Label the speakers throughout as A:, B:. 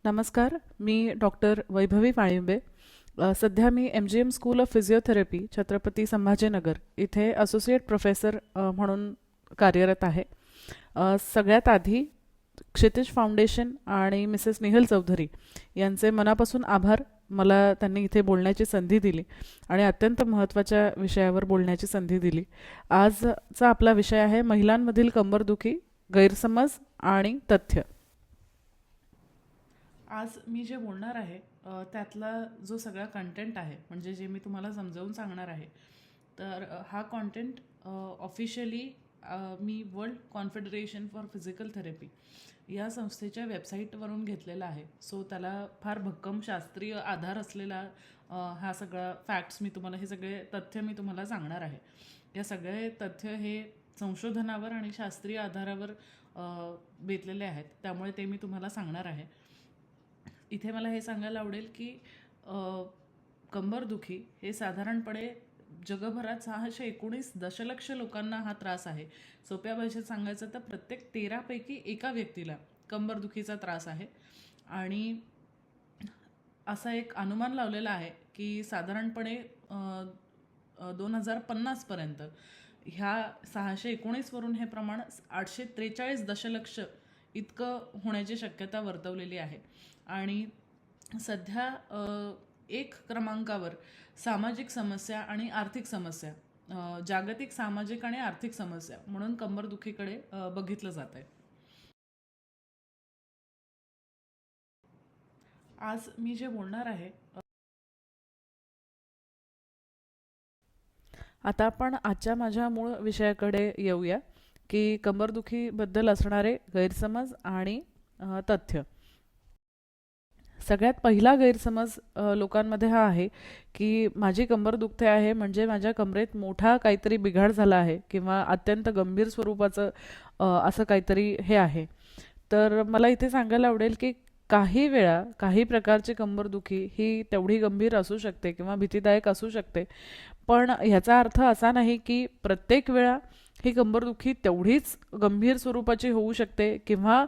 A: नमस्कार. मी डॉक्टर वैभवी वाळिंबे. सध्या मी MGM school of physiotherapy Chhatrapati Sambhajinagar इथे असोसिएट प्रोफेसर म्हणून कार्यरत आहे. सगळ्यात आधी क्षितिज फाउंडेशन आणि मिसेस निहल चौधरी यांचे मनापासून आभार. मला त्यांनी इथे बोलण्याची संधी दिली आणि अत्यंत महत्त्वाच्या विषयावर बोलण्याची संधी दिली. आजचा आपला विषय आहे महिलांमधील कंबरदुखी, गैरसमज आणि तथ्य. आज मी जे बोलणार आहे त्यातला जो सगळा कंटेंट आहे, म्हणजे जे मी तुम्हाला समजावून सांगणार आहे, तर हा content officially me world confederation for physical therapy या संस्थेच्या वेबसाईटवरून घेतलेला आहे. सो त्याला फार भक्कम शास्त्रीय आधार असलेला हा सगळा फॅक्ट्स मी तुम्हाला, हे सगळे तथ्य मी तुम्हाला सांगणार आहे. या सगळे तथ्य हे संशोधनावर आणि शास्त्रीय आधारावर बेतलेले आहेत, त्यामुळे ते मी तुम्हाला सांगणार आहे. इथे मला हे सांगायला आवडेल की कंबरदुखी हे साधारणपणे जगभरात 619 दशलक्ष लोकांना हा त्रास आहे. सोप्या भाषेत सांगायचं तर प्रत्येक 13 पैकी एका व्यक्तीला कंबरदुखीचा त्रास आहे. आणि असा एक अनुमान लावलेला आहे की साधारणपणे 2050पर्यंत ह्या 619वरून हे प्रमाण 843 दशलक्ष इतकं होण्याची शक्यता वर्तवलेली आहे. आणि सध्या एक क्रमांकावर सामाजिक समस्या आणि आर्थिक समस्या, जागतिक सामाजिक आणि आर्थिक समस्या म्हणून कंबरदुखीकडे बघितलं जात आहे. आज मी जे बोलणार आहे, आता आपण आजच्या माझ्या मूळ विषयाकडे येऊया की कंबरदुखीबद्दल असणारे गैरसमज आणि तथ्य. सगळ्यात पहिला गैरसमज लोकांमध्ये हा आहे की माझी कंबर दुखते आहे म्हणजे माझ्या कमरेत मोठा काहीतरी बिघाड झाला आहे किंवा अत्यंत गंभीर स्वरूपाचं असं काहीतरी हे आहे. तर मला इथे सांगायला आवडेल की काही वेळा काही प्रकारची कंबरदुखी ही तेवढी गंभीर असू शकते किंवा भीतीदायक असू शकते, पण ह्याचा अर्थ असा नाही की प्रत्येक वेळा ही कंबरदुखी तेवढीच गंभीर स्वरूपाची होऊ शकते किंवा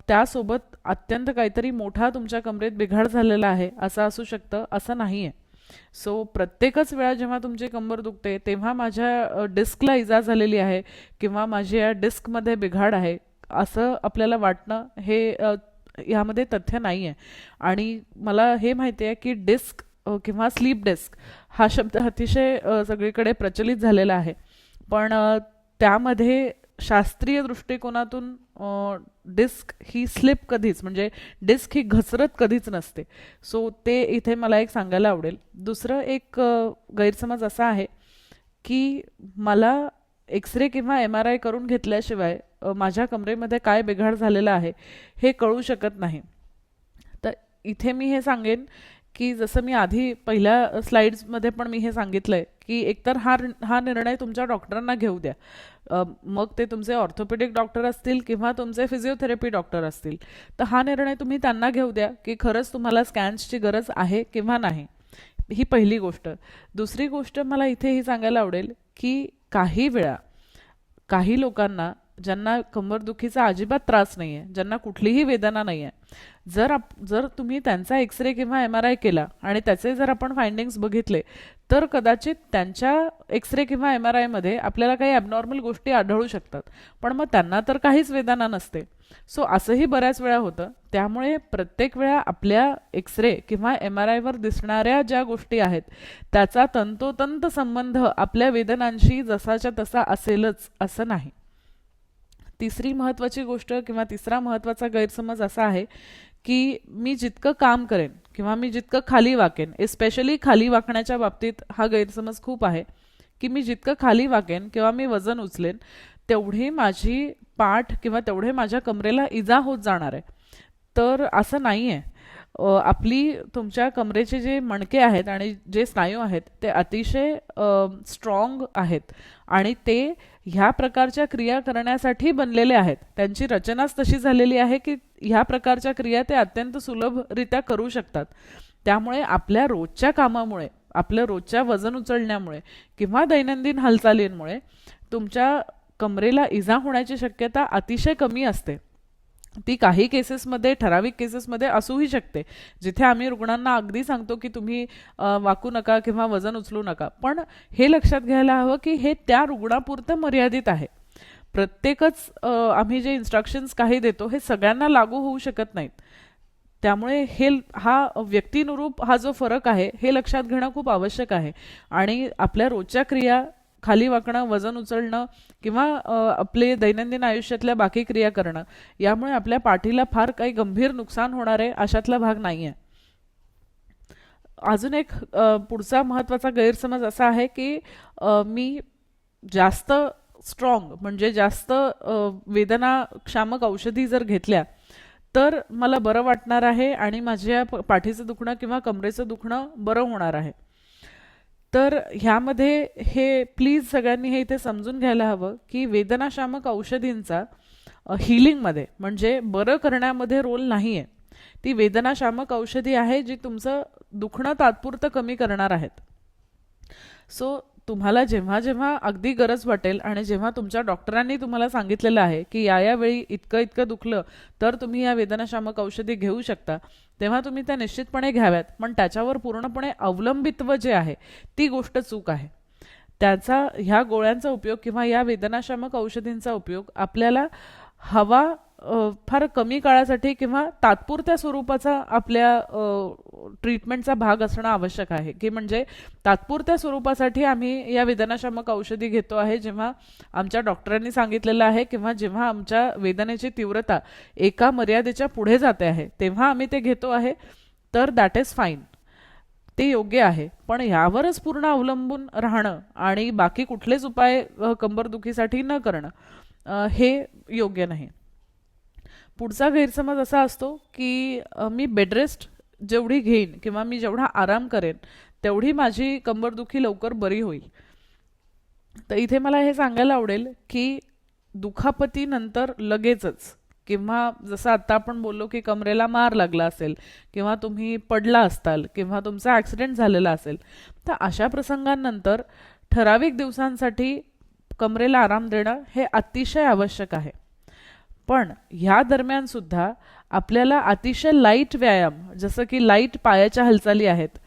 A: त्यासोबत अत्यंत काहीतरी मोठा तुमच्या कमरेत बिघाड झालेला आहे असं असू शकतं, असं नाही आहे. सो प्रत्येकच वेळा जेव्हा तुमची कंबर दुखते तेव्हा माझ्या डिस्कला इजा झालेली आहे किंवा माझ्या डिस्कमध्ये बिघाड आहे असं आपल्याला वाटणं हे ह्यामध्ये तथ्य नाही आहे. आणि मला हे माहिती आहे की डिस्क किंवा स्लीप डिस्क हा शब्द अतिशय सगळीकडे प्रचलित झालेला आहे, पण त्यामध्ये शास्त्रीय दृष्टिकोनातून डिस्क ही स्लिप कधीच, म्हणजे डिस्क ही घसरत कधीच नसते. सो ते इथे मला एक सांगायला आवडेल. दुसरं एक गैरसमज असा आहे की मला एक्सरे किंवा MRI करून घेतल्याशिवाय माझ्या कमरेमध्ये काय बिघाड झालेला आहे हे कळू शकत नाही. तर इथे मी हे सांगेन की जसं मी आधी पहिल्या स्लाइड्समध्ये पण मी हे सांगितलंय की एकतर हा निर्णय तुमच्या डॉक्टरांना घेऊ द्या. मग ते तुमचे ऑर्थोपेडिक डॉक्टर असतील किंवा तुमचे फिजिओथेरपी डॉक्टर असतील, तर हा निर्णय तुम्ही त्यांना घेऊ द्या की खरंच तुम्हाला स्कॅन्सची गरज आहे किंवा नाही. ही पहिली गोष्ट. दुसरी गोष्ट मला इथे ही सांगायला आवडेल की काही वेळा काही लोकांना ज्यांना कंबरदुखीचा अजिबात त्रास नाही आहे, ज्यांना कुठलीही वेदना नाही आहे, जर तुम्ही त्यांचा एक्सरे किंवा MRI केला आणि त्याचे जर आपण फाइंडिंग्स बघितले तर कदाचित त्यांच्या एक्सरे किंवा MRI मध्ये आपल्याला काही ॲबनॉर्मल गोष्टी आढळू शकतात, पण मग त्यांना तर काहीच वेदना नसते. सो असंही बऱ्याच वेळा होतं. त्यामुळे प्रत्येक वेळा आपल्या एक्सरे किंवा MRI वर दिसणाऱ्या ज्या गोष्टी आहेत त्याचा तंतोतंत संबंध आपल्या वेदनांशी जसाच्या तसा असेलच असं नाही. तिसरी महत्त्वाची गोष्ट किंवा तिसरा महत्त्वाचा गैरसमज असा आहे की मी जितकं काम करेन किंवा मी जितकं खाली वाकेन, एस्पेशली खाली वाकण्याच्या बाबतीत हा गैरसमज खूप आहे की मी जितकं खाली वाकेन किंवा मी वजन उचलेन तेवढी माझी पाठ किंवा तेवढे माझ्या कमरेला इजा होत जाणार आहे. तर असं नाही आहे. आपली तुमच्या कमरेचे जे मणके आहेत आणि जे स्नायू आहेत ते अतिशय स्ट्रॉंग आहेत आणि ते ह्या प्रकारच्या क्रिया करण्यासाठी बनलेले आहेत. त्यांची रचनाच तशी झालेली आहे की ह्या प्रकारच्या क्रिया ते अत्यंत सुलभरित्या करू शकतात. त्यामुळे आपल्या रोजच्या कामामुळे, आपलं रोजच्या वजन उचलण्यामुळे किंवा दैनंदिन हालचालींमुळे तुमच्या कमरेला इजा होण्याची शक्यता अतिशय कमी असते. ती काही केसेसमध्ये, ठराविक केसेसमध्ये असूही शकते, जिथे आम्ही रुग्णांना अगदी सांगतो की तुम्ही वाकू नका किंवा वजन उचलू नका. पण हे लक्षात घ्यायला हवं की हे त्या रुग्णापुरतं मर्यादित आहे. प्रत्येकच आम्ही जे इन्स्ट्रक्शन्स काही देतो हे सगळ्यांना लागू होऊ शकत नाहीत. त्यामुळे हा व्यक्तिनुरूप हा जो फरक आहे हे लक्षात घेणं खूप आवश्यक आहे. आणि आपल्या रोजच्या क्रिया, खाली वाकणं, वजन उचलणं किंवा आपले दैनंदिन आयुष्यातल्या बाकी क्रिया करणं, यामुळे आपल्या पाठीला फार काही गंभीर नुकसान होणार आहे अशातला भाग नाहीये. अजून एक पुढचा महत्वाचा गैरसमज असा आहे की मी जास्त स्ट्रॉंग म्हणजे जास्त वेदनाशामक औषधी जर घेतल्या तर मला बरं वाटणार आहे आणि माझ्या पाठीचं दुखणं किंवा कमरेचं दुखणं बरं होणार आहे. तर ह्यामध्ये हे प्लीज सगळ्यांनी हे इथे समजून घ्यायला हवं की वेदनाशामक औषधींचा हिलिंगमध्ये म्हणजे बरं करण्यामध्ये रोल नाहीये. ती वेदनाशामक औषधी आहे जी तुमचं दुखणं तात्पुरतं कमी करणार आहेत. सो तुम्हाला जेव्हा जेव्हा अगदी गरज वाटेल आणि जेव्हा तुमच्या डॉक्टरांनी तुम्हाला सांगितलेलं आहे की या वेळी इतकं इतकं दुखलं तर तुम्ही या वेदनाशामक औषधी घेऊ शकता, तेव्हा तुम्ही त्या निश्चितपणे घ्याव्यात. पण त्याच्यावर पूर्णपणे अवलंबित्व जे आहे ती गोष्ट चूक आहे. ह्या गोळ्यांचा उपयोग किंवा या वेदनाशामक औषधींचा उपयोग आपल्याला हवा फार कमी काळासाठी किंवा तात्पुरत्या स्वरूपाचा आपल्या ट्रीटमेंटचा भाग असणं आवश्यक आहे. की म्हणजे तात्पुरत्या स्वरूपासाठी आम्ही या वेदनाशामक औषधी घेतो आहे जेव्हा आमच्या डॉक्टरांनी सांगितलेलं आहे किंवा जेव्हा आमच्या वेदनेची तीव्रता एका मर्यादेच्या पुढे जाते आहे तेव्हा आम्ही ते घेतो आहे, तर दॅट इज फाईन, ते योग्य आहे. पण यावरच पूर्ण अवलंबून राहणं आणि बाकी कुठलेच उपाय कंबरदुखीसाठी न करणं हे योग्य नाही. पुढचा गैरसमज असा असतो की मी बेडरेस्ट जेवढी घेईन किंवा मी जेवढा आराम करेन तेवढी माझी कंबरदुखी लवकर बरी होईल. तर इथे मला हे सांगायला आवडेल की दुखापतीनंतर लगेचच किंवा जसं आता आपण बोललो की कमरेला मार लागला असेल किंवा तुम्ही पडला असताल किंवा तुमचा ॲक्सिडेंट झालेला असेल, तर अशा प्रसंगांनंतर ठराविक दिवसांसाठी कमरेला आराम देणं हे अतिशय आवश्यक आहे. पण ह्या दरम्यान सुद्धा आपल्याला अतिशय लाईट व्यायाम, जसं की लाईट पायाच्या हालचाली आहेत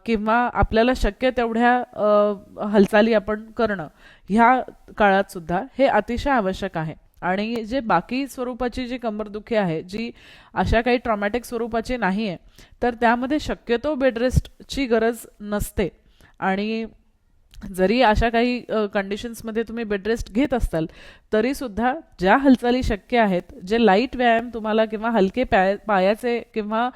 A: किंवा आपल्याला शक्य तेवढ्या हालचाली आपण करणं, ह्या काळात सुद्धा हे अतिशय आवश्यक आहे. आणि जे बाकी स्वरूपाची जी कंबरदुखी आहे जी अशा काही ट्रॉमॅटिक स्वरूपाची नाही आहे, तर त्यामध्ये शक्यतो बेडरेस्टची गरज नसते. आणि जरी अशा काही कंडिशन्समध्ये तुम्ही बेडरेस्ट घेत असताल तरी सुद्धा ज्या हालचाली शक्य आहेत, जे लाईट व्यायाम तुम्हाला किंवा हलके पायाचे किंवा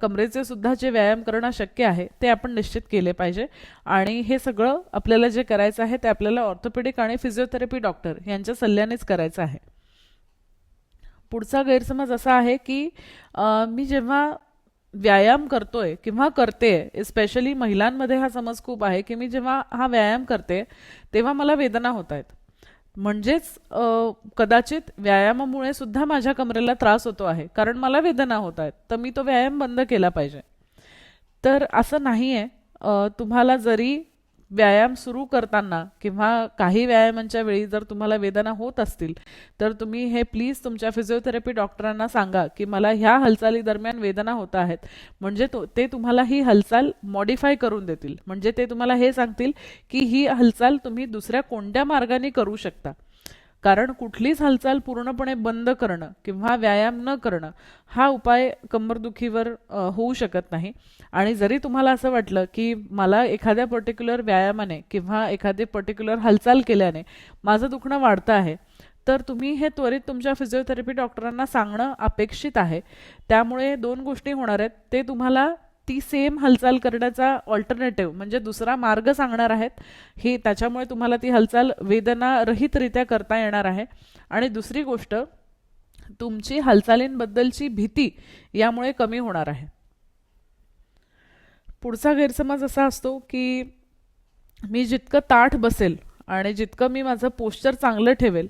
A: कमरेचे सुद्धा जे व्यायाम करणं शक्य आहे ते आपण निश्चित केले पाहिजे. आणि हे सगळं आपल्याला जे करायचं आहे ते आपल्याला ऑर्थोपेडिक आणि फिजिओथेरपी डॉक्टर यांच्या सल्ल्यानेच करायचं आहे. पुढचा गैरसमज असा आहे की मी जेव्हा व्यायाम करतोय किंवा करते, स्पेशली महिलांमध्ये हा समज खूप आहे की मी जेव्हा हा व्यायाम करते तेव्हा मला वेदना होत आहेत, म्हणजेच कदाचित व्यायामामुळे सुद्धा माझ्या कमरेला त्रास होतो आहे कारण मला वेदना होत आहेत, तर मी तो व्यायाम बंद केला पाहिजे. तर असं नाहीये. तुम्हाला जरी व्यायाम सुरू करताना किंवा काही व्यायामांच्या वेळी जर तुम्हाला वेदना होत असतील तर तुम्ही हे प्लीज तुमच्या फिजिओथेरपी डॉक्टरांना सांगा की मला ह्या हालचाली दरम्यान वेदना होत आहेत. म्हणजे ते तुम्हाला ही हालचाल मॉडिफाय करून देतील. म्हणजे ते तुम्हाला हे सांगतील की ही हालचाल तुम्ही दुसऱ्या कोणत्या मार्गाने करू शकता. कारण कुठलीच हालचाल पूर्णपणे बंद करणं किंवा व्यायाम न करणं हा उपाय कंबरदुखीवर होऊ शकत नाही. आणि जरी तुम्हाला असं वाटलं की मला एखाद्या पर्टिक्युलर व्यायामाने किंवा एखादी पर्टिक्युलर हालचाल केल्याने माझं दुखणं वाढतं आहे, तर तुम्ही हे त्वरित तुमच्या फिजिओथेरपी डॉक्टरांना सांगणं अपेक्षित आहे. त्यामुळे दोन गोष्टी होणार आहेत. ते तुम्हाला ती सेम हालचाल करण्याचा ऑल्टरनेटिव्ह म्हणजे दुसरा मार्ग सांगणार आहेत. हे त्याच्यामुळे तुम्हाला ती हालचाल वेदनारहितरित्या करता येणार आहे. आणि दुसरी गोष्ट, तुमची हालचालींबद्दलची भीती यामुळे कमी होणार आहे. पुढचा गैरसमज असा असतो की मी जितकं ताठ बसेल आणि जितकं मी माझं पोश्चर चांगलं ठेवेल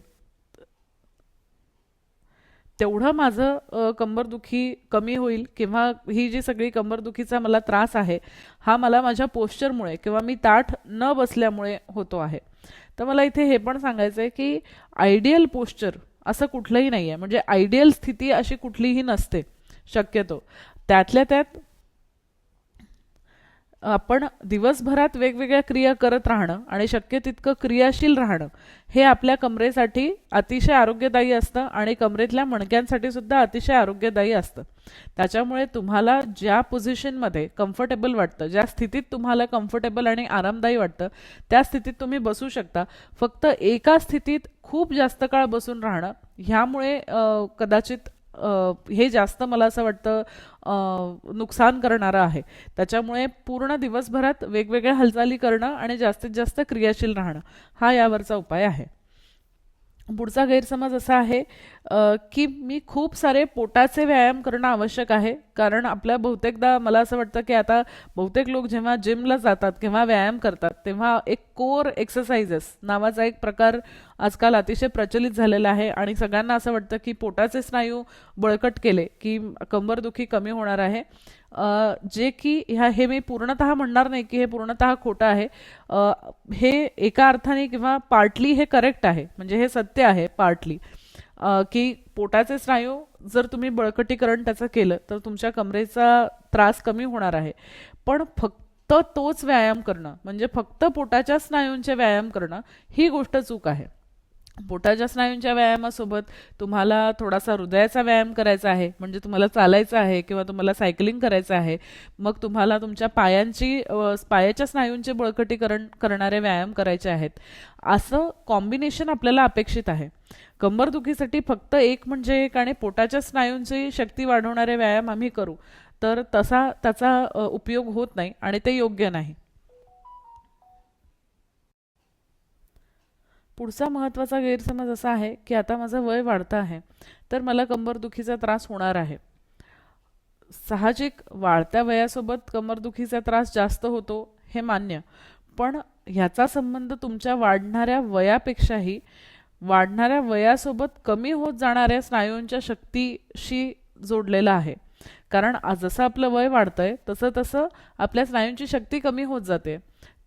A: तेवढं माझं कंबरदुखी कमी होईल किंवा ही जी सगळी कंबरदुखीचा मला त्रास आहे हा मला माझ्या पोश्चरमुळे किंवा मी ताठ न बसल्यामुळे होतो आहे. तर मला इथे हे पण सांगायचं आहे की आयडियल पोश्चर असं कुठलंही नाही आहे. म्हणजे आयडियल स्थिती अशी कुठलीही नसते शक्यतो. त्यातल्या त्यात आपण दिवसभरात वेगवेगळ्या क्रिया करत राहणं आणि शक्य तितकं क्रियाशील राहणं हे आपल्या कमरेसाठी अतिशय आरोग्यदायी असतं आणि कमरेतल्या मणक्यांसाठी सुद्धा अतिशय आरोग्यदायी असतं. त्याच्यामुळे तुम्हाला ज्या पोझिशनमध्ये कम्फर्टेबल वाटतं, ज्या स्थितीत तुम्हाला कम्फर्टेबल आणि आरामदायी वाटतं त्या स्थितीत तुम्ही बसू शकता. फक्त एका स्थितीत खूप जास्त काळ बसून राहणं ह्यामुळे कदाचित हे जास्त मला असं वाटतं नुकसान करणारं आहे. त्याच्यामुळे पूर्ण दिवसभरात वेगवेगळ्या हालचाली करणं आणि जास्तीत जास्त क्रियाशील राहणं हा यावरचा उपाय आहे. पुढचा गैरसमज असा आहे की मी खूप सारे पोटाचे व्यायाम करणं आवश्यक आहे. कारण आपल्या बहुतेकदा मला असं वाटतं की आता बहुतेक लोक जेव्हा जिमला जातात किंवा व्यायाम करतात तेव्हा एक कोर एक्सरसाइजेस नावाचा एक प्रकार आजकाल अतिशय प्रचलित झालेला आहे आणि सगळ्यांना असं वाटतं की पोटाचे स्नायू बळकट केले की कंबरदुखी कमी होणार आहे. जे की हे मी पूर्णतः म्हणणार नाही की हे पूर्णतः खोटं आहे. हे एका अर्थाने किंवा पार्टली हे करेक्ट आहे. म्हणजे हे सत्य आहे पार्टली की पोटाचे स्नायू जर तुम्ही बळकटीकरण त्याचं केलं तर तुमच्या कमरेचा त्रास कमी होणार आहे. पण फक्त तोच व्यायाम करणं म्हणजे फक्त पोटाच्या स्नायूंचे व्यायाम करणं ही गोष्ट चूक आहे. पोटाच्या स्नायूंच्या व्यायामासोबत तुम्हाला थोडासा हृदयाचा व्यायाम करायचा आहे. म्हणजे तुम्हाला चालायचं आहे किंवा तुम्हाला सायकलिंग करायचं आहे. मग तुम्हाला तुमच्या पायाच्या स्नायूंचे बळकटीकरण करणारे व्यायाम करायचे आहेत. असं कॉम्बिनेशन आपल्याला अपेक्षित आहे. कंबरदुखीसाठी फक्त एक म्हणजे एक आणि पोटाच्या स्नायूंची शक्ती वाढवणारे व्यायाम आम्ही करू तर तसा त्याचा उपयोग होत नाही आणि ते योग्य नाही. पुढचा महत्त्वाचा गैरसमज असा आहे की आता माझं वय वाढतं आहे तर मला कंबरदुखीचा त्रास होणार आहे. साहजिक वाढत्या वयासोबत कंबरदुखीचा त्रास जास्त होतो हे मान्य. पण ह्याचा संबंध तुमच्या वाढणाऱ्या वयापेक्षाही वाढणाऱ्या वयासोबत कमी होत जाणाऱ्या स्नायूंच्या शक्तीशी जोडलेला आहे. कारण जसं आपलं वय वाढतंय तसं तसं आपल्या स्नायूंची शक्ती कमी होत जाते.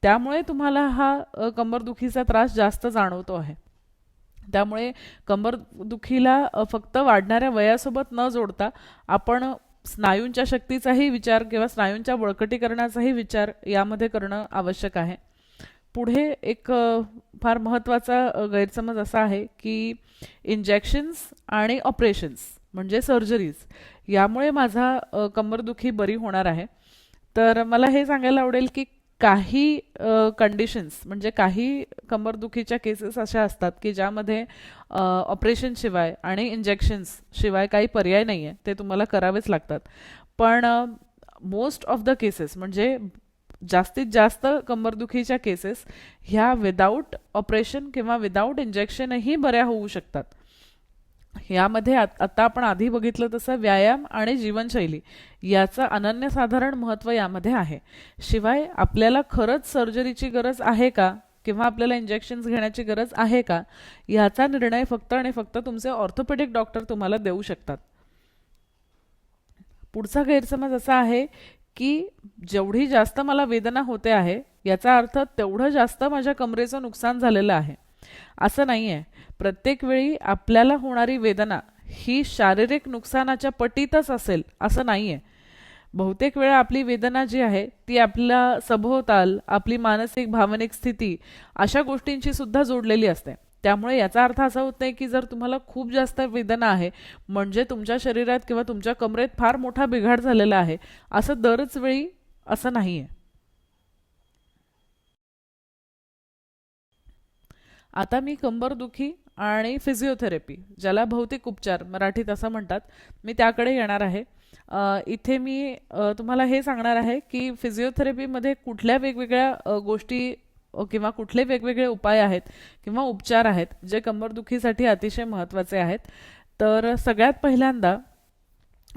A: त्यामुळे तुम्हाला हा कंबरदुखीचा त्रास जास्त जाणवतो आहे. त्यामुळे कंबरदुखीला फक्त वाढणाऱ्या वयासोबत न जोडता आपण स्नायूंच्या शक्तीचाही विचार किंवा स्नायूंच्या बळकटीकरणाचाही विचार यामध्ये करणं आवश्यक आहे. पुढे एक फार महत्त्वाचा गैरसमज असा आहे की इंजेक्शन्स आणि ऑपरेशन्स म्हणजे सर्जरीज यामुळे माझा कंबरदुखी बरी होणार आहे. तर मला हे सांगायला आवडेल की काही कंडिशन्स म्हणजे काही कंबरदुखीच्या केसेस अशा असतात की ज्यामध्ये ऑपरेशन शिवाय आणि इंजेक्शन्स शिवाय काही पर्याय नाही आहे. ते तुम्हाला करावेच लागतात. पण मोस्ट ऑफ द केसेस म्हणजे जास्तीत जास्त कंबरदुखीच्या केसेस ह्या विदाऊट ऑपरेशन किंवा विदाऊट इंजेक्शनही बऱ्या होऊ शकतात. यामध्ये आता आपण आधी बघितलं तसं व्यायाम आणि जीवनशैली याचं अनन्यसाधारण महत्त्व यामध्ये आहे. शिवाय आपल्याला खरंच सर्जरीची गरज आहे का किंवा आपल्याला इंजेक्शन्स घेण्याची गरज आहे का याचा निर्णय फक्त आणि फक्त तुमचे ऑर्थोपेडिक डॉक्टर तुम्हाला देऊ शकतात. पुढचा गैरसमज असा आहे की जेवढी जास्त मला वेदना होते आहे याचा अर्थ तेवढं जास्त माझ्या कमरेचं नुकसान झालेलं आहे. असं नाही आहे. प्रत्येक वेळी आपल्याला होणारी वेदना ही शारीरिक नुकसानाच्या पटीतच असेल असं नाही आहे. बहुतेक वेळा आपली वेदना जी आहे ती आपला सभोवताल आपली मानसिक भावनिक स्थिती अशा गोष्टींची सुद्धा जोडलेली असते. त्यामुळे याचा अर्थ असा होत नाही की जर तुम्हाला खूप जास्त वेदना आहे म्हणजे तुमच्या शरीरात किंवा तुमच्या कमरेत फार मोठा बिघाड झालेला आहे असं दरच वेळी असं नाही आहे. आता मी कंबरदुखी आणि फिजिओथेरपी ज्याला भौतिक उपचार मराठीत असं म्हणतात मी त्याकडे येणार आहे. इथे मी तुम्हाला हे सांगणार आहे की फिजिओथेरपीमध्ये कुठल्या वेगवेगळ्या गोष्टी किंवा कुठले वेगवेगळे उपाय आहेत किंवा उपचार आहेत जे कंबरदुखीसाठी अतिशय महत्त्वाचे आहेत. तर सगळ्यात पहिल्यांदा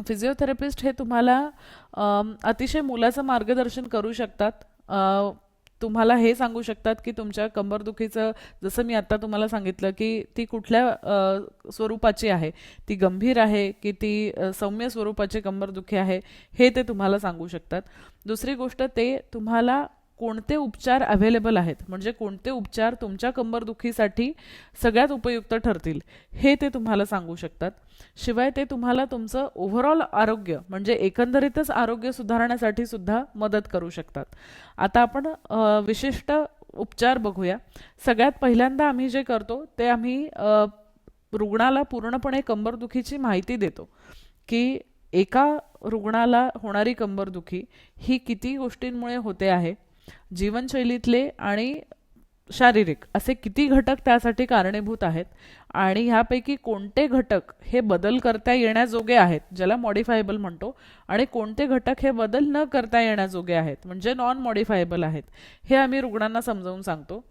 A: फिजिओथेरपिस्ट हे तुम्हाला अतिशय मोलाचं मार्गदर्शन करू शकतात. तुम्हाला हे सांगू शकतात की तुमच्या कंबरदुखीचं जसं मी आता तुम्हाला सांगितलं की ती कुठल्या स्वरूपाची आहे, ती गंभीर आहे की ती सौम्य स्वरूपाची कंबरदुखी आहे हे ते तुम्हाला सांगू शकतात. दुसरी गोष्ट ते तुम्हाला कोणते उपचार अवेलेबल आहेत, म्हणजे कोणते उपचार तुमच्या कंबरदुखीसाठी सगळ्यात उपयुक्त ठरतील हे ते तुम्हाला सांगू शकतात. शिवाय ते तुम्हाला तुमचं ओव्हरऑल आरोग्य म्हणजे एकंदरीतच आरोग्य सुधारण्यासाठी सुद्धा मदत करू शकतात. आता आपण विशिष्ट उपचार बघूया. सगळ्यात पहिल्यांदा आम्ही जे करतो ते आम्ही रुग्णाला पूर्णपणे कंबरदुखीची माहिती देतो की एका रुग्णाला होणारी कंबरदुखी ही किती गोष्टींमुळे होते आहे, जीवनशैलीतले आणि शारीरिक असे किती घटक त्यासाठी कारणीभूत आहेत आणि ह्यापैकी कोणते घटक हे बदल करता येण्याजोगे आहेत, ज्याला मॉडिफायबल म्हणतो, आणि कोणते घटक हे बदल न करता येण्याजोगे आहेत म्हणजे नॉन मॉडिफायबल आहेत, हे आम्ही रुग्णांना समजावून सांगतो.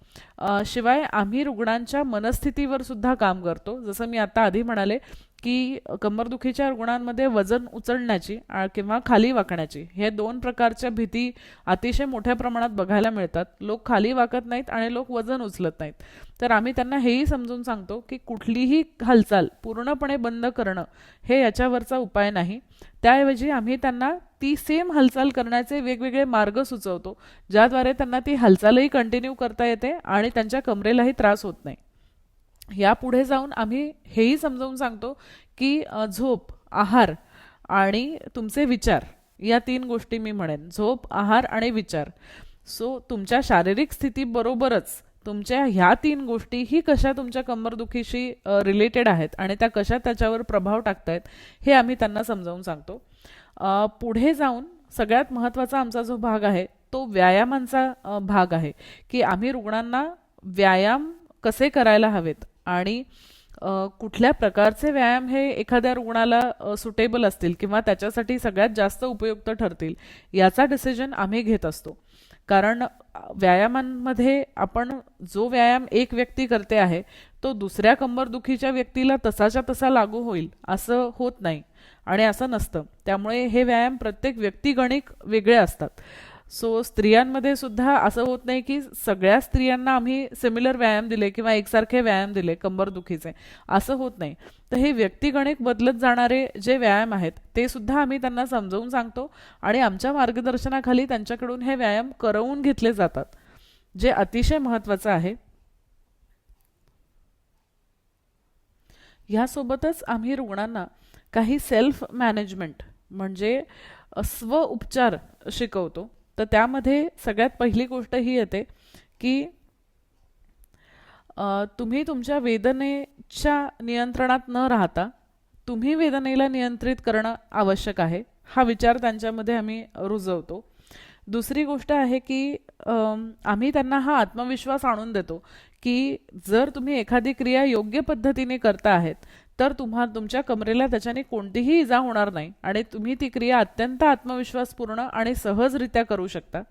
A: शिवाय आम्ही रुग्णांच्या मनस्थितीवर सुद्धा काम करतो. जसं मी आता आधी म्हणाले की कंबरदुखीच्या रुग्णांमध्ये वजन उचलण्याची किंवा खाली वाकण्याची हे दोन प्रकारच्या भीती अतिशय मोठ्या प्रमाणात बघायला मिळतात. लोक खाली वाकत नाहीत आणि लोक वजन उचलत नाहीत. तर आम्ही त्यांना हेही समजून सांगतो की कुठलीही हालचाल पूर्णपणे बंद करणं हे याच्यावरचा उपाय नाही. त्याऐवजी आम्ही त्यांना ती सेम हालचाल करण्याचे वेगवेगळे मार्ग सुचवतो, ज्याद्वारे त्यांना ती हालचालही कंटिन्यू करता येते आणि त्यांच्या कमरेलाही त्रास होत नाही. यापुढे जाऊन आम्ही हेही समजावून सांगतो की झोप, आहार आणि तुमचे विचार या तीन गोष्टी मी म्हणेन, झोप, आहार आणि विचार. सो तुमच्या शारीरिक स्थितीबरोबरच तुमच्या ह्या तीन गोष्टी ही कशा तुमच्या कंबरदुखीशी रिलेटेड आहेत आणि त्या कशा त्याच्यावर प्रभाव टाकतायत हे आम्ही त्यांना समजावून सांगतो. पुढे जाऊन सगळ्यात महत्त्वाचा आमचा जो भाग आहे तो व्यायामांचा भाग आहे की आम्ही रुग्णांना व्यायाम कसे करायला हवेत आणि कुठल्या प्रकारचे व्यायाम हे एखाद्या रुग्णाला सुटेबल असतील किंवा त्याच्यासाठी सगळ्यात जास्त उपयुक्त ठरतील याचा डिसिजन आम्ही घेत असतो. कारण व्यायामांमध्ये आपण जो व्यायाम एक व्यक्ती करते आहे तो दुसऱ्या कंबरदुखीच्या व्यक्तीला तसाच्या तसा लागू होईल असं होत नाही आणि असं नसतं. त्यामुळे हे व्यायाम प्रत्येक व्यक्तिगणिक वेगळे असतात. सो स्त्रियांमध्ये सुद्धा असं होत नाही की सगळ्या स्त्रियांना आम्ही सिमिलर व्यायाम दिले किंवा एकसारखे व्यायाम दिले कंबरदुखीचे, असं होत नाही. तर हे व्यक्तिगणिक बदलत जाणारे जे व्यायाम आहेत ते सुद्धा आम्ही त्यांना समजावून सांगतो आणि आमच्या मार्गदर्शनाखाली त्यांच्याकडून हे व्यायाम करवून घेतले जातात, जे अतिशय महत्त्वाचं आहे. ह्यासोबतच आम्ही रुग्णांना काही सेल्फ मॅनेजमेंट म्हणजे स्व उपचार शिकवतो. तर त्यामध्ये सगळ्यात पहिली गोष्ट ही येते की तुम्ही तुमच्या वेदनेच्या नियंत्रणात न राहता तुम्ही वेदनेला नियंत्रित करणं आवश्यक आहे, हा विचार त्यांच्यामध्ये आम्ही रुजवतो. दुसरी गोष्ट आहे की आम्ही त्यांना हा आत्मविश्वास आणून देतो की जर तुम्ही एखादी क्रिया योग्य पद्धतीने करता आहेत तर तुमच्या कमरेला त्याच्याने कोणतीही इजा होणार नाही आणि तुम्ही ती क्रिया अत्यंत आत्मविश्वासपूर्ण आणि सहजरित्या करू शकता.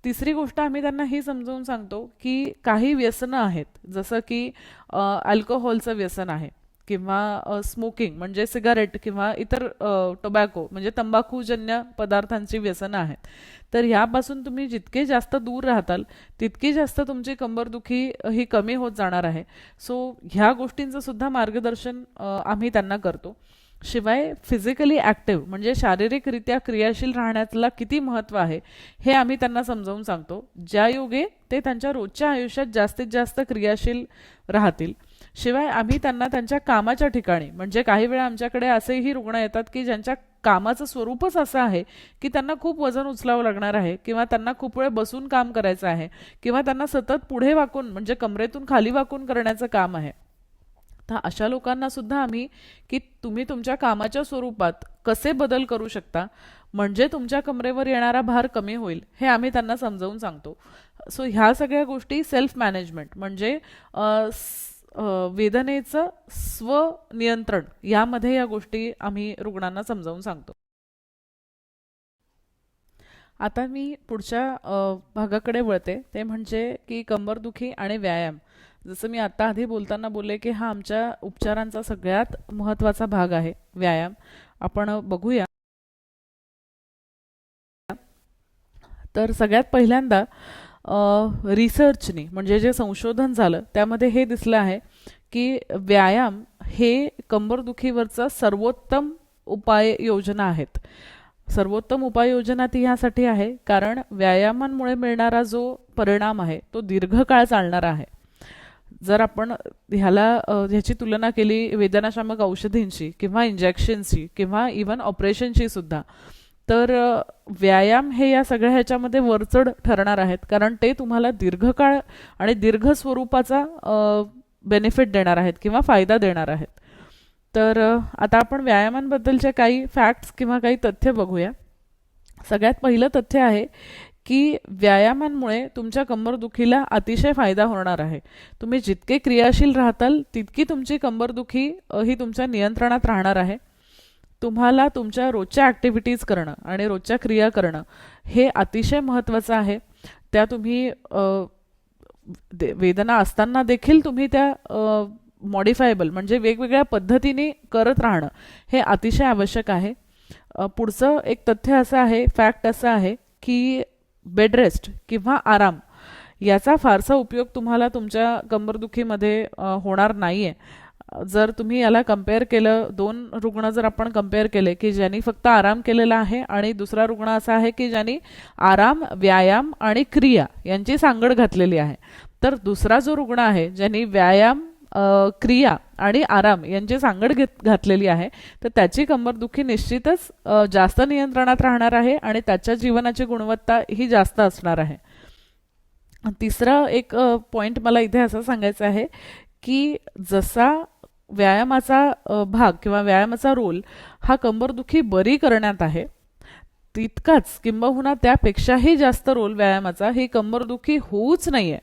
A: तिसरी गोष्ट आम्ही त्यांना ही समजावून सांगतो की काही व्यसनं आहेत, जसं की अल्कोहोलचं व्यसन आहे किंवा स्मोकिंग म्हणजे सिगारेट किंवा इतर टोबॅको म्हणजे तंबाखूजन्य पदार्थांची व्यसनं आहेत. तर ह्यापासून तुम्ही जितके जास्त दूर राहताल तितकी जास्त तुमची कंबरदुखी ही कमी होत जाणार आहे. सो ह्या गोष्टींचं सुद्धा मार्गदर्शन आम्ही त्यांना करतो. शिवाय फिजिकली ॲक्टिव्ह म्हणजे शारीरिकरित्या क्रियाशील राहण्याला किती महत्त्व आहे हे आम्ही त्यांना समजावून सांगतो, ज्या योगे ते त्यांच्या रोजच्या आयुष्यात जास्तीत जास्त क्रियाशील राहतील. शिवाय आम्ही त्यांना त्यांच्या कामाच्या ठिकाणी म्हणजे काही वेळा आमच्याकडे असेही रुग्ण येतात की ज्यांच्या कामाचं स्वरूपच असं आहे की त्यांना खूप वजन उचलावं लागणार आहे किंवा त्यांना खूप वेळ बसून काम करायचं आहे किंवा त्यांना सतत पुढे वाकून म्हणजे कमरेतून खाली वाकून करण्याचं काम आहे. तर अशा लोकांना सुद्धा आम्ही की तुम्ही तुमच्या कामाच्या स्वरूपात कसे बदल करू शकता म्हणजे तुमच्या कमरेवर येणारा भार कमी होईल हे आम्ही त्यांना समजावून सांगतो. सो ह्या सगळ्या गोष्टी सेल्फ मॅनेजमेंट म्हणजे वेदनेचं स्वनियंत्रण यामध्ये या गोष्टी आम्ही रुग्णांना समजावून सांगतो. आता मी पुढच्या भागाकडे वळते, ते म्हणजे की कंबरदुखी आणि व्यायाम. जसं मी आता आधी बोलताना बोलले की हा आमच्या उपचारांचा सगळ्यात महत्त्वाचा भाग आहे व्यायाम. आपण बघूया. तर सगळ्यात पहिल्यांदा रिसर्चनी म्हणजे जे संशोधन झालं त्यामध्ये हे दिसलं आहे की व्यायाम हे कंबरदुखीवरचा सर्वोत्तम उपाय योजना आहेत. सर्वोत्तम उपाययोजना ती ह्यासाठी आहे कारण व्यायामांमुळे मिळणारा जो परिणाम आहे तो दीर्घकाळ चालणारा आहे. जर आपण ह्याची तुलना केली वेदनाशामक औषधींशी किंवा इंजेक्शनशी किंवा इवन ऑपरेशनशी सुद्धा, तर व्यायाम हे या सगळ्या ह्याच्यामध्ये वरचढ ठरणार आहेत कारण ते तुम्हाला दीर्घकाळ आणि दीर्घ स्वरूपाचा बेनिफिट देणार आहेत किंवा फायदा देणार आहेत. तर आता आपण व्यायामांबद्दलचे काही फॅक्ट्स किंवा काही तथ्य बघूया. सगळ्यात पहिलं तथ्य आहे की व्यायामांमुळे तुमच्या कंबरदुखीला अतिशय फायदा होणार आहे. तुम्ही जितके क्रियाशील राहताल तितकी तुमची कंबरदुखी ही तुमच्या नियंत्रणात राहणार आहे. तुम्हाला तुमच्या रोजच्या ॲक्टिव्हिटीज करणं आणि रोजच्या क्रिया करणं हे अतिशय महत्त्वाचं आहे. त्या तुम्ही वेदना असताना देखील तुम्ही त्या मॉडिफायबल म्हणजे वेगवेगळ्या पद्धतीने करत राहणं हे अतिशय आवश्यक आहे. पुढचं एक तथ्य असं आहे, फॅक्ट असं आहे की बेड रेस्ट किंवा आराम याचा फारसा उपयोग तुम्हाला तुमच्या कंबरदुखीमध्ये होणार नाही आहे. जर तुम्ही याला कम्पेअर केलं, दोन रुग्ण जर आपण कम्पेअर केले की ज्यांनी फक्त आराम केलेला आहे आणि दुसरा रुग्ण असा आहे की ज्यांनी आराम, व्यायाम आणि क्रिया यांची सांगड घातलेली आहे, तर दुसरा जो रुग्ण आहे ज्यांनी व्यायाम, क्रिया आणि आराम यांची सांगड घातलेली आहे, तर त्याची कंबरदुखी निश्चितच जास्त नियंत्रणात राहणार आहे आणि त्याच्या जीवनाची गुणवत्ता ही जास्त असणार आहे. तिसरा एक पॉइंट मला इथे असं सांगायचं आहे की जसा व्यायामाचा भाग किंवा व्यायामाचा रोल हा कंबरदुखी बरी करण्यात आहे, तितकाच किंबहुना त्यापेक्षाही जास्त रोल व्यायामाचा ही कंबरदुखी होऊच नाहीये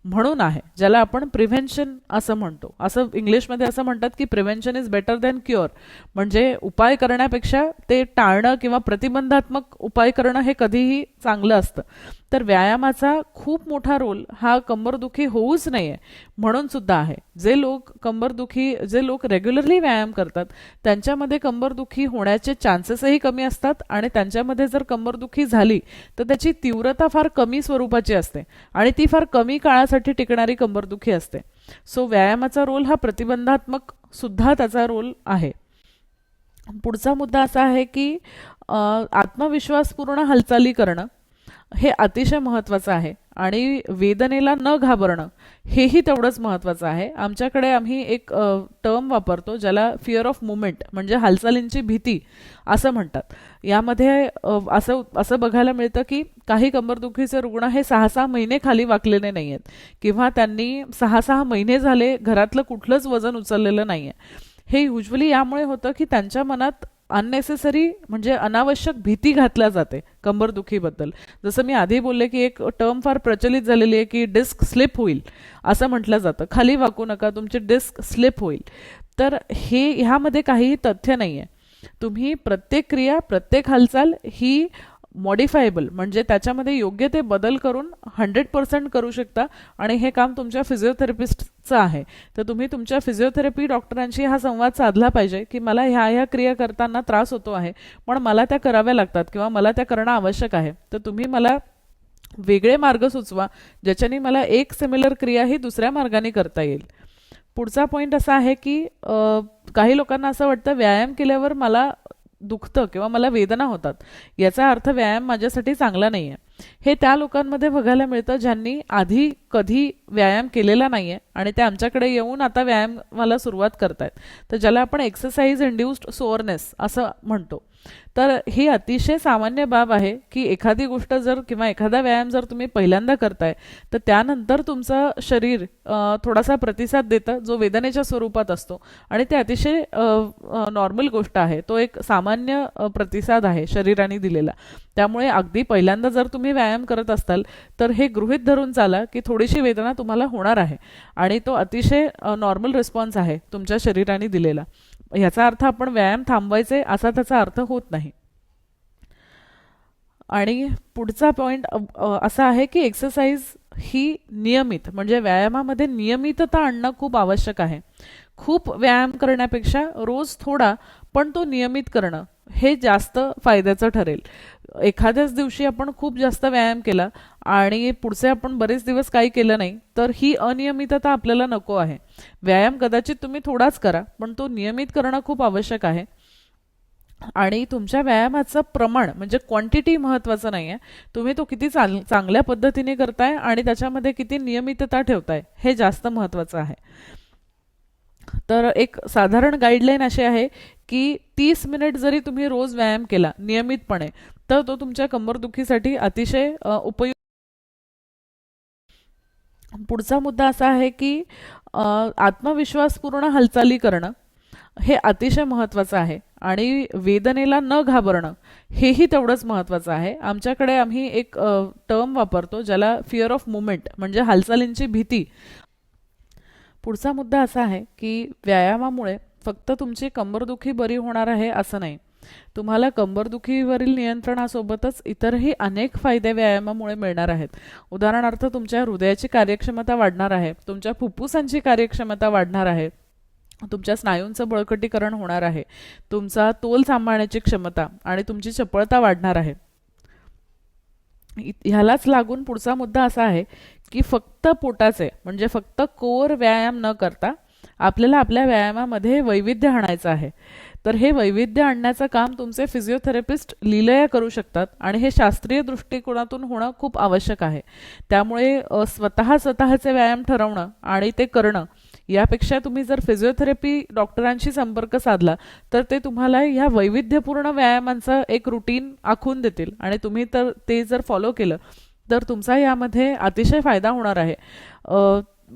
A: म्हणून आहे, ज्याला आपण प्रिव्हेन्शन असं म्हणतो. असं इंग्लिशमध्ये असं म्हणतात की prevention is better than cure, म्हणजे उपाय करण्यापेक्षा ते टाळणं किंवा प्रतिबंधात्मक उपाय करणं हे कधीही चांगलं असतं. तर व्यायामाचा खूप मोठा रोल हा कंबरदुखी होऊच नाहीये म्हणून सुद्धा आहे. जे लोक रेग्युलरली व्यायाम करतात त्यांच्यामध्ये कंबरदुखी होण्याचे चान्सेसही कमी असतात आणि त्यांच्यामध्ये जर कंबरदुखी झाली तर त्याची तीव्रता फार कमी स्वरूपाची असते आणि ती फार कमी काळासाठी टिकणारी कंबरदुखी असते. सो व्यायामाचा रोल हा प्रतिबंधात्मक सुद्धा त्याचा रोल आहे. पुढचा मुद्दा असा आहे की आत्मविश्वासपूर्ण हालचाली करणं हे अतिशय महत्त्वाचं आहे आणि वेदनेला न घाबरणं हेही तेवढंच महत्त्वाचं आहे. आम्ही एक टर्म वापरतो ज्याला फिअर ऑफ मुवमेंट म्हणजे हालचालींची भीती असं म्हणतात. यामध्ये असं बघायला मिळतं की काही कंबरदुखीचे रुग्ण हे 6-6 महिने खाली वाकलेले नाही आहेत किंवा त्यांनी 6-6 महिने झाले घरातलं कुठलंच वजन उचललेलं नाही आहे. हे युजली यामुळे होतं की त्यांच्या मनात अननेसेसरी म्हणजे अनावश्यक भीती घातल्या जाते कंबरदुखीबद्दल. जसं मी आधी बोलले की एक टर्म फार प्रचलित झालेली आहे की डिस्क स्लिप होईल असं म्हटलं जातं, खाली वाकू नका तुमची डिस्क स्लिप होईल. तर ह्यामध्ये काहीही तथ्य नाही आहे. तुम्ही प्रत्येक क्रिया, प्रत्येक हालचाल ही मॉडिफायबल म्हणजे त्याच्यामध्ये योग्य ते बदल करून 100% करू शकता आणि हे काम तुमच्या फिजिओथेरपिस्टचं आहे. तर तुम्ही तुमच्या फिजिओथेरपी डॉक्टरांशी हा संवाद साधला पाहिजे की मला ह्या क्रिया करताना त्रास होतो आहे पण मला त्या कराव्या लागतात किंवा मला त्या करणं आवश्यक आहे, तर तुम्ही मला वेगळे मार्ग सुचवा ज्याच्याने मला एक सिमिलर क्रिया ही दुसऱ्या मार्गाने करता येईल. पुढचा पॉइंट असा आहे की काही लोकांना असं वाटतं व्यायाम केल्यावर मला दुखतं किंवा मला वेदना होतात, याचा अर्थ व्यायाम माझ्यासाठी चांगला नाही आहे. हे त्या लोकांमध्ये बघायला मिळतं ज्यांनी आधी कधी व्यायाम केलेला नाही आहे आणि ते आमच्याकडे येऊन आता व्यायामाला सुरुवात करतायत, तर ज्याला आपण एक्सरसाइज इंड्युस्ड सोअरनेस असं म्हणतो. तर ही अतिशय सामान्य बाब आहे की एखादी गोष्ट जर किंवा एखादा व्यायाम जर तुम्ही पहिल्यांदा करताय तर त्यानंतर तुमचं शरीर थोडासा प्रतिसाद देतं जो वेदनेच्या स्वरूपात असतो आणि ते अतिशय नॉर्मल गोष्ट आहे. तो एक सामान्य प्रतिसाद आहे शरीराने दिलेला. त्यामुळे अगदी पहिल्यांदा जर तुम्ही व्यायाम करत असाल तर हे गृहीत धरून चाला की थोडीशी वेदना तुम्हाला होणार आहे आणि तो अतिशय नॉर्मल रिस्पॉन्स आहे तुमच्या शरीराने दिलेला. याचा अर्थ आपण व्यायाम थांबवायचे असा त्याचा अर्थ होत नाही. आणि पुढचा पॉइंट असा आहे की एक्सरसाइज ही नियमित म्हणजे व्यायामामध्ये नियमितता आणणं खूप आवश्यक आहे. खूप व्यायाम करण्यापेक्षा रोज थोडा पण तो नियमित करणं हे जास्त फायद्याचं ठरेल. एखाद्याच दिवशी आपण खूप जास्त व्यायाम केला आणि पुढचे आपण बरेच दिवस काही केलं नाही तर ही अनियमितता आपल्याला नको आहे. व्यायाम कदाचित तुम्ही थोडाच करा पण तो नियमित करणं खूप आवश्यक आहे. आणि तुमच्या व्यायामाचं प्रमाण म्हणजे क्वांटिटी महत्त्वाचं नाही आहे, तुम्ही तो किती चांगल्या पद्धतीने करताय आणि त्याच्यामध्ये किती नियमितता ठेवताय हे जास्त महत्त्वाचं आहे. तर एक साधारण गाईडलाईन अशी आहे की 30 मिनिट जरी तुम्ही रोज व्यायाम केला नियमितपणे तर तो तुमच्या कंबरदुखीसाठी अतिशय उपयुक्त. पुढचा मुद्दा असा आहे की आत्मविश्वासपूर्ण हालचाली करणं हे अतिशय महत्त्वाचं आहे आणि वेदनेला न घाबरणं हेही तेवढंच महत्त्वाचं आहे. आमच्याकडे आम्ही एक टर्म वापरतो ज्याला फिअर ऑफ मुवमेंट म्हणजे हालचालींची भीती. पुढचा मुद्दा असा आहे की व्यायामामुळे फक्त तुमची कंबरदुखी बरी होणार आहे असं नाही, तुम्हाला कंबरदुखीवरील नियंत्रणासोबतच इतरही अनेक फायदे व्यायामामुळे मिळणार आहेत. उदाहरणार्थ तुमच्या हृदयाची कार्यक्षमता वाढणार आहे, तुमच्या फुफ्फुसांची कार्यक्षमता वाढणार आहे, तुमच्या स्नायूंचं बळकटीकरण होणार आहे, तुमचा तोल सांभाळण्याची क्षमता आणि तुमची चपळता वाढणार आहे. ह्यालाच लागून पुढचा मुद्दा असा आहे की फक्त पोटाचे म्हणजे फक्त कोर व्यायाम न करता आपल्याला आपल्या व्यायामामध्ये वैविध्य आणायचं आहे. तर हे वैविध्य आणण्याचं काम तुमचे फिजिओथेरपिस्ट लीलया करू शकतात आणि हे शास्त्रीय दृष्टिकोनातून होणं खूप आवश्यक आहे. त्यामुळे स्वतःचे व्यायाम ठरवणं आणि ते करणं यापेक्षा तुम्ही जर फिजिओथेरपी डॉक्टरांशी संपर्क साधला तर ते तुम्हाला ह्या वैविध्यपूर्ण व्यायामांचं एक रुटीन आखून देतील आणि तुम्ही तर ते जर फॉलो केलं तर तुमचा यामध्ये अतिशय फायदा होणार आहे.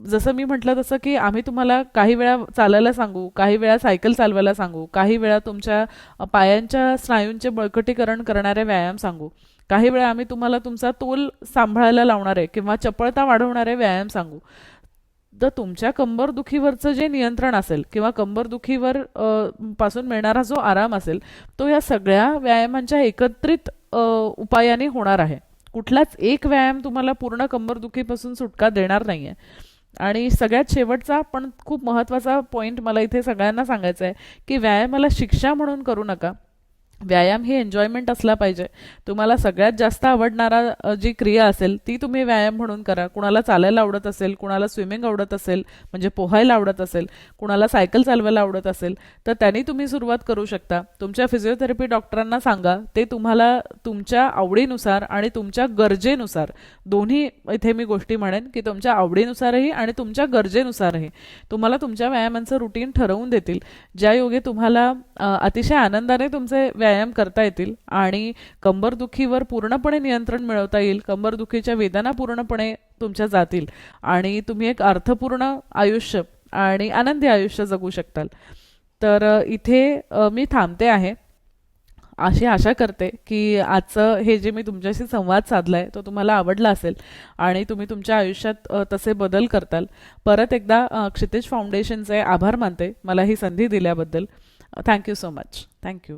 A: जसं मी म्हटलं तसं की आम्ही तुम्हाला काही वेळा चालायला सांगू, काही वेळा सायकल चालवायला सांगू, काही वेळा तुमच्या पायांच्या स्नायूंचे बळकटीकरण करणारे व्यायाम सांगू, काही वेळा आम्ही तुम्हाला तुमचा तोल सांभाळायला लावणारे किंवा चपळता वाढवणारे व्यायाम सांगू. तर तुमच्या कंबरदुखीवरचं जे नियंत्रण असेल किंवा कंबरदुखीवर पासून मिळणारा जो आराम असेल तो या सगळ्या व्यायामांच्या एकत्रित उपायाने होणार आहे. कुठलाच एक व्यायाम तुम्हाला पूर्ण कंबरदुखीपासून सुटका देणार नाहीये. आणि सगळ्यात शेवटचा पण खूप महत्त्वाचा पॉईंट मला इथे सगळ्यांना सांगायचा आहे की व्यायामाला शिक्षा म्हणून करू नका. व्यायाम ही एन्जॉयमेंट असला पाहिजे. तुम्हाला सगळ्यात जास्त आवडणारा जी क्रिया असेल ती तुम्ही व्यायाम म्हणून करा. कुणाला चालायला आवडत असेल, कुणाला स्विमिंग आवडत असेल म्हणजे पोहायला आवडत असेल, कुणाला सायकल चालवायला आवडत असेल तर त्यांनी तुम्ही सुरुवात करू शकता. तुमच्या फिजिओथेरपी डॉक्टरांना सांगा, ते तुम्हाला तुमच्या आवडीनुसार आणि तुमच्या गरजेनुसार दोन्ही, इथे मी गोष्टी म्हणेन की तुमच्या आवडीनुसारही आणि तुमच्या गरजेनुसारही तुम्हाला तुमच्या व्यायामांचं रुटीन ठरवून देतील, ज्या योगे तुम्हाला अतिशय आनंदाने तुमचे व्यायाम करता येतील आणि कंबरदुखीवर पूर्णपणे नियंत्रण मिळवता येईल. कंबरदुखीच्या वेदना पूर्णपणे तुमच्या जातील आणि तुम्ही एक अर्थपूर्ण आयुष्य आणि आनंदी आयुष्य जगू शकताल. तर इथे मी थांबते आहे. अशी आशा करते की आजचं हे जे मी तुमच्याशी संवाद साधलाय तो तुम्हाला आवडला असेल आणि तुम्ही तुमच्या आयुष्यात तसे बदल करताल. परत एकदा क्षितिज फाउंडेशनचे आभार मानते मला ही संधी दिल्याबद्दल. Thank you so much. थँक्यू.